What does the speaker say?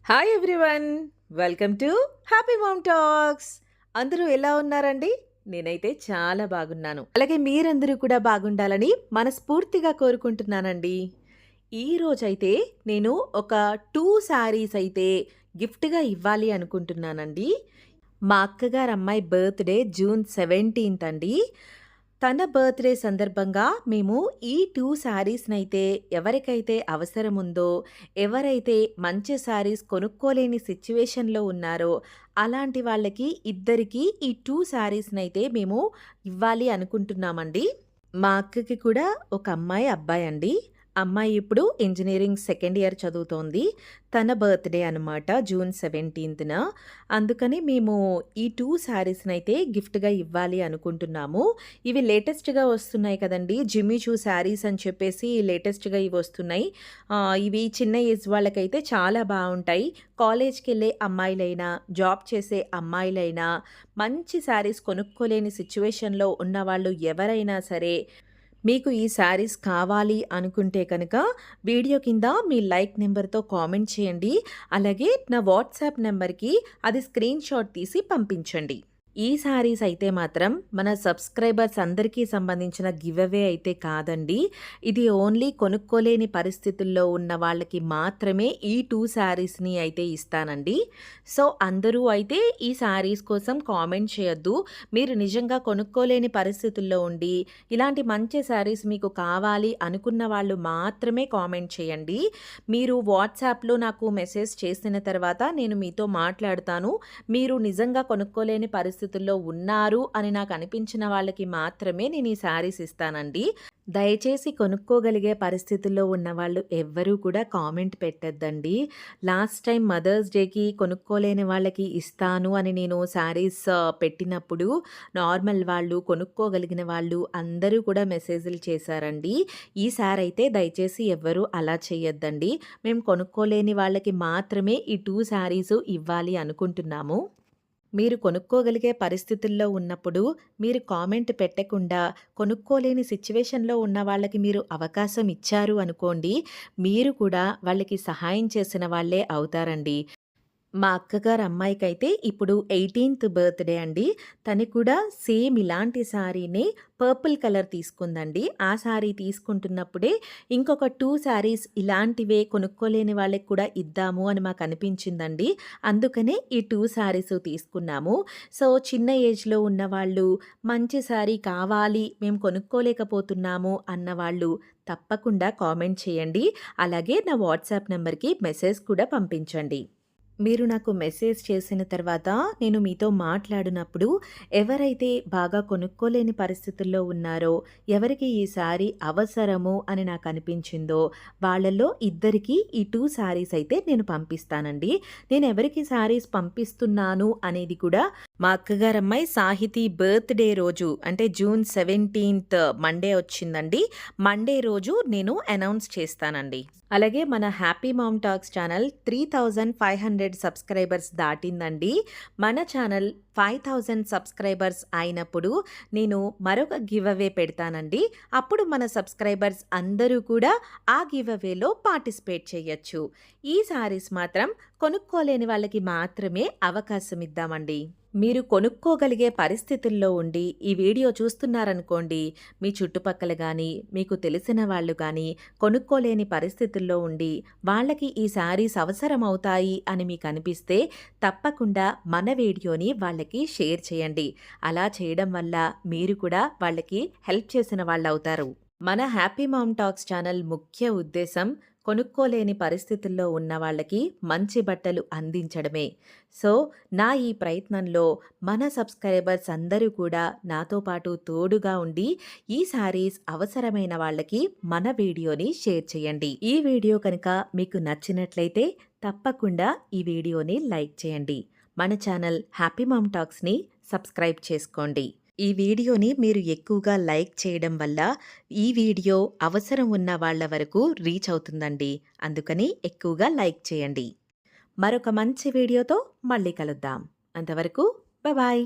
Hi everyone, welcome to happy mom talks. అందరూ ఎలా ఉన్నారండి? నేనైతే చాలా బాగున్నాను. అలాగే మీరందరూ కూడా బాగుండాలని మనస్ఫూర్తిగా కోరుకుంటున్నానండి. ఈ రోజైతే నేను ఒక 2 శారీస్ అయితే గిఫ్ట్‌గా ఇవ్వాలి అనుకుంటున్నానండి. మా అక్కగారి అమ్మాయి బర్త్‌డే జూన్ 17థ్ అండి. తన బర్త్‌డే సందర్భంగా మేము ఈ 2 శారీస్‌నైతే ఎవరికైతే అవసరముందో, ఎవరైతే మంచి శారీస్ కొనుక్కోలేని సిట్యుయేషన్‌లో ఉన్నారో, అలాంటి వాళ్ళకి ఇద్దరికీ ఈ 2 శారీస్‌నైతే మేము ఇవ్వాలి అనుకుంటున్నామండి. మా అక్కకి కూడా ఒక అమ్మాయి, అబ్బాయి అండి. అమ్మాయి ఇప్పుడు ఇంజినీరింగ్ సెకండ్ ఇయర్ చదువుతోంది. తన బర్త్‌డే అనమాట జూన్ 17థ్‌న. అందుకని మేము ఈ 2 శారీస్‌నైతే గిఫ్ట్‌గా ఇవ్వాలి అనుకుంటున్నాము. ఇవి లేటెస్ట్‌గా వస్తున్నాయి కదండీ! జిమ్మీ చూ శారీస్ అని చెప్పేసి లేటెస్ట్‌గా ఇవి వస్తున్నాయి. ఇవి చిన్న ఏజ్ వాళ్ళకైతే చాలా బావుంటాయి. కాలేజ్‌కెళ్ళే అమ్మాయిలైనా, జాబ్ చేసే అమ్మాయిలైనా, మంచి శారీస్ కొనుక్కోలేని సిట్యుయేషన్‌లో ఉన్నవాళ్ళు ఎవరైనా సరే, మీకు ఈ శారీస్ కావాలి అనుకుంటే కనుక వీడియో కింద మీ లైక్ నెంబర్‌తో కామెంట్ చేయండి. అలాగే నా వాట్సాప్ నెంబర్‌కి అది స్క్రీన్‌షాట్ తీసి పంపించండి. ఈ శారీస్ అయితే మాత్రం మన సబ్స్క్రైబర్స్ అందరికీ సంబంధించిన గివ్ అవే అయితే కాదండి. ఇది ఓన్లీ కొనుక్కోలేని పరిస్థితుల్లో ఉన్న వాళ్ళకి మాత్రమే ఈ 2 శారీస్‌ని అయితే ఇస్తానండి. సో, అందరూ అయితే ఈ శారీస్ కోసం కామెంట్ చేయొద్దు. మీరు నిజంగా కొనుక్కోలేని పరిస్థితుల్లో ఉండి, ఇలాంటి మంచి శారీస్ మీకు కావాలి అనుకున్న వాళ్ళు మాత్రమే కామెంట్ చేయండి. మీరు వాట్సాప్‌లో నాకు మెసేజ్ చేసిన తర్వాత నేను మీతో మాట్లాడతాను. మీరు నిజంగా కొనుక్కోలేని పరిస్థితుల్లో ఉన్నారు అని నాకు అనిపించిన వాళ్ళకి మాత్రమే నేను ఈ శారీస్ ఇస్తానండి. దయచేసి కొనుక్కోగలిగే పరిస్థితుల్లో ఉన్నవాళ్ళు ఎవ్వరూ కూడా కామెంట్ పెట్టొద్దండి. లాస్ట్ టైం మదర్స్ డేకి కొనుక్కోలేని వాళ్ళకి ఇస్తాను అని నేను శారీస్ పెట్టినప్పుడు నార్మల్ వాళ్ళు, కొనుక్కోగలిగిన వాళ్ళు అందరూ కూడా మెసేజ్‌లు చేశారండి. ఈసారి అయితే దయచేసి ఎవ్వరూ అలా చేయొద్దండి. మేము కొనుక్కోలేని వాళ్ళకి మాత్రమే ఈ 2 శారీసు ఇవ్వాలి అనుకుంటున్నాము. మీరు కొనుక్కోగలిగే పరిస్థితుల్లో ఉన్నప్పుడు మీరు కామెంట్ పెట్టకుండా కొనుక్కోలేని సిట్యుయేషన్‌లో ఉన్న వాళ్ళకి మీరు అవకాశం ఇచ్చారు అనుకోండి, మీరు కూడా వాళ్ళకి సహాయం చేసిన వాళ్ళే అవుతారండి. మా అక్కగారి అమ్మాయికైతే ఇప్పుడు 18థ్ బర్త్‌డే అండి. తను కూడా సేమ్ ఇలాంటి శారీనే పర్పుల్ కలర్ తీసుకుందండి. ఆ శారీ తీసుకుంటున్నప్పుడే ఇంకొక 2 శారీస్ ఇలాంటివే కొనుక్కోలేని వాళ్ళకి కూడా ఇద్దాము అని మాకనిపించిందండి. అందుకనే ఈ 2 శారీస్ తీసుకున్నాము. సో, చిన్న ఏజ్‌లో ఉన్నవాళ్ళు, మంచి శారీ కావాలి, మేము కొనుక్కోలేకపోతున్నాము అన్నవాళ్ళు తప్పకుండా కామెంట్ చేయండి. అలాగే నా వాట్సాప్ నంబర్‌కి మెసేజ్ కూడా పంపించండి. మీరు నాకు మెసేజ్ చేసిన తర్వాత నేను మీతో మాట్లాడినప్పుడు ఎవరైతే బాగా కొనుక్కోలేని పరిస్థితుల్లో ఉన్నారో, ఎవరికి ఈ శారీ అవసరము అని నాకు అనిపించిందో వాళ్ళల్లో ఇద్దరికీ ఈ 2 శారీస్ అయితే నేను పంపిస్తానండి. నేను ఎవరికి శారీస్ పంపిస్తున్నాను అనేది కూడా మా అక్కగారమ్మాయి సాహితీ బర్త్‌డే రోజు అంటే జూన్ 17థ్ మండే వచ్చిందండి. మండే రోజు నేను అనౌన్స్ చేస్తానండి. అలాగే మన happy mom talks channel 3500 subscribers దాటిందండి. మన ఛానల్ 5000 సబ్స్క్రైబర్స్ అయినప్పుడు నేను మరొక గివ్ అవే పెడతానండి. అప్పుడు మన సబ్స్క్రైబర్స్ అందరూ కూడా ఆ గివ్ అవేలో పార్టిసిపేట్ చేయొచ్చు. ఈ శారీస్ మాత్రం కొనుక్కోలేని వాళ్ళకి మాత్రమే అవకాశం ఇద్దామండి. మీరు కొనుక్కోగలిగే పరిస్థితుల్లో ఉండి ఈ వీడియో చూస్తున్నారనుకోండి, మీ చుట్టుపక్కల గానీ, మీకు తెలిసిన వాళ్ళు గానీ కొనుక్కోలేని పరిస్థితుల్లో ఉండి, వాళ్ళకి ఈ శారీస్ అవసరమవుతాయి అని మీకనిపిస్తే తప్పకుండా మన వీడియోని వాళ్ళకి షేర్ చేయండి. అలా చేయడం వల్ల మీరు కూడా వాళ్ళకి హెల్ప్ చేసిన వాళ్ళవుతారు. మన హ్యాపీ మామ్ టాక్స్ ఛానల్ ముఖ్య ఉద్దేశం కొనుక్కోలేని పరిస్థితుల్లో ఉన్న వాళ్ళకి మంచి బట్టలు అందించడమే. సో, నా ఈ ప్రయత్నంలో మన సబ్స్క్రైబర్స్ అందరూ కూడా నాతో పాటు తోడుగా ఉండి ఈ శారీస్ అవసరమైన వాళ్ళకి మన వీడియోని షేర్ చేయండి. ఈ వీడియో కనుక మీకు నచ్చినట్లయితే తప్పకుండా ఈ వీడియోని లైక్ చేయండి. మన ఛానల్ హ్యాపీ మామ్ టాక్స్‌ని సబ్స్క్రైబ్ చేసుకోండి. ఈ వీడియోని మీరు ఎక్కువగా లైక్ చేయడం వల్ల ఈ వీడియో అవసరం ఉన్న వాళ్ళ వరకు రీచ్ అవుతుందండి. అందుకని ఎక్కువగా లైక్ చేయండి. మరొక మంచి వీడియోతో మళ్ళీ కలుద్దాం. అంతవరకు బాయ్.